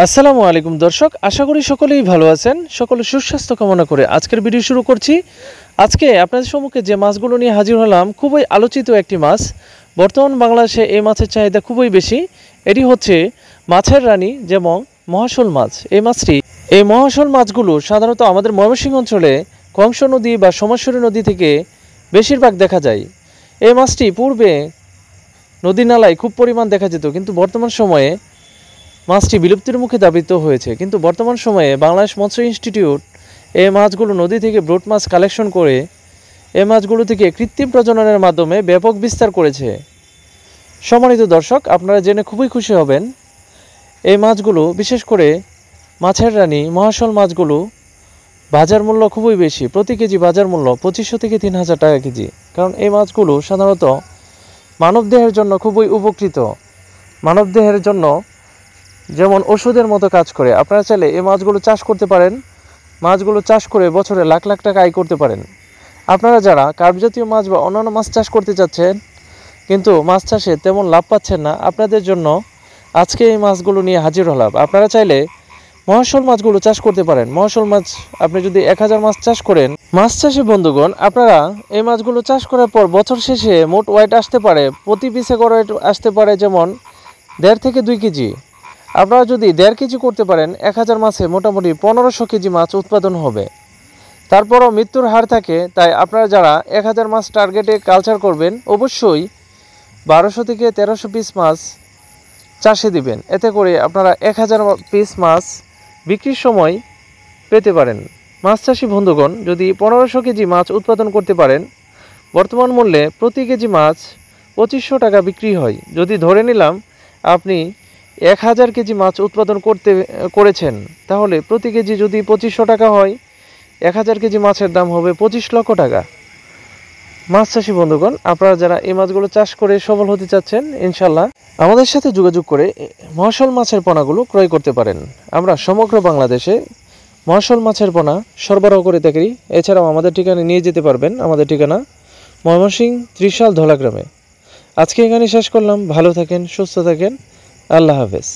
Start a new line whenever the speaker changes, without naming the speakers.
আসসালামু আলাইকুম দর্শক, আশা করি সকলেই ভালো আছেন। সকলে সুস্বাস্থ্য কামনা করে আজকের ভিডিও শুরু করছি। আজকে আপনাদের সম্মুখে যে মাছগুলো নিয়ে হাজির হলাম, খুবই আলোচিত একটি মাছ। বর্তমান বাংলাদেশে এই মাছের চাহিদা খুবই বেশি। এটি হচ্ছে মাছের রানী, যেমন মহাশোল মাছ। এই মহাশোল মাছগুলো সাধারণত আমাদের ময়মনসিংহ অঞ্চলে কংস নদী বা সোমেশ্বরী নদী থেকে বেশিরভাগ দেখা যায়। এই মাছটি পূর্বে নদী নালায় খুব পরিমাণ দেখা যেত, কিন্তু বর্তমান সময়ে মাছটি বিলুপ্তির মুখে ধাবিত হয়েছে। কিন্তু বর্তমান সময়ে বাংলাদেশ মৎস্য ইনস্টিটিউট এই মাছগুলো নদী থেকে ব্রুট মাছ কালেকশন করে এই মাছগুলো থেকে কৃত্রিম প্রজননের মাধ্যমে ব্যাপক বিস্তার করেছে। সম্মানিত দর্শক, আপনারা জেনে খুবই খুশি হবেন, এই মাছগুলো বিশেষ করে মাছের রানী মহাশোল মাছগুলো বাজার মূল্য খুবই বেশি। প্রতি কেজি বাজার মূল্য 2500 থেকে 3000 টাকা কেজি। কারণ এই মাছগুলো সাধারণত মানবদেহের জন্য খুবই উপকৃত। মানবদেহের জন্য যেমন ওষুধের মতো কাজ করে। আপনারা চাইলে এই মাছগুলো চাষ করতে পারেন। মাছগুলো চাষ করে বছরে লাখ লাখ টাকা আয় করতে পারেন। আপনারা যারা কার্প জাতীয় মাছ বা অন্যান্য মাছ চাষ করতে চাচ্ছেন কিন্তু মাছ চাষে তেমন লাভ পাচ্ছেন না, আপনাদের জন্য আজকে এই মাছগুলো নিয়ে হাজির হলাম। আপনারা চাইলে মহাশোল মাছগুলো চাষ করতে পারেন। মহাশোল মাছ আপনি যদি 1000 মাছ চাষ করেন, মাছ চাষি বন্ধুগণ, আপনারা এই মাছগুলো চাষ করার পর বছর শেষে মোট ওয়েট আসতে পারে, প্রতি পিসে করে আসতে পারে যেমন 1.5 থেকে 2 কেজি। আপনারা যদি 1.5 কেজি করতে পারেন, 1000 মাছে মোটামুটি 1500 কেজি মাছ উৎপাদন হবে। তারপরও মৃত্যুর হার থাকে। তাই আপনারা যারা 1000 মাছ টার্গেটে কালচার করবেন, অবশ্যই 1200 থেকে 1300 পিস মাছ চাষে দিবেন। এতে করে আপনারা 1000 পিস মাছ বিক্রির সময় পেতে পারেন। মাছ চাষি বন্ধুগণ, যদি 1500 কেজি মাছ উৎপাদন করতে পারেন, বর্তমান মূল্যে প্রতি কেজি মাছ 2500 টাকা বিক্রি হয়। যদি ধরে নিলাম আপনি 1000 কেজি মাছ উৎপাদন করেছেন, তাহলে প্রতি কেজি যদি 2500 টাকা হয়, 1000 কেজি মাছের দাম হবে 25 লক্ষ টাকা। মাছ চাষি বন্ধুগণ, আপনারা যারা এই মাছগুলো চাষ করে সফল হতে চাচ্ছেন, ইনশাল্লাহ আমাদের সাথে যোগাযোগ করে মহাশোল মাছের পোনাগুলো ক্রয় করতে পারেন। আমরা সমগ্র বাংলাদেশে মহাশোল মাছের পোনা সরবরাহ করে থাকি। এছাড়াও আমাদের ঠিকানা নিয়ে যেতে পারবেন। আমাদের ঠিকানা ময়মনসিংহ ত্রিশাল ধলাগ্রামে। আজকে এখানে শেষ করলাম। ভালো থাকেন, সুস্থ থাকেন। আল্লাহ হাফেজ।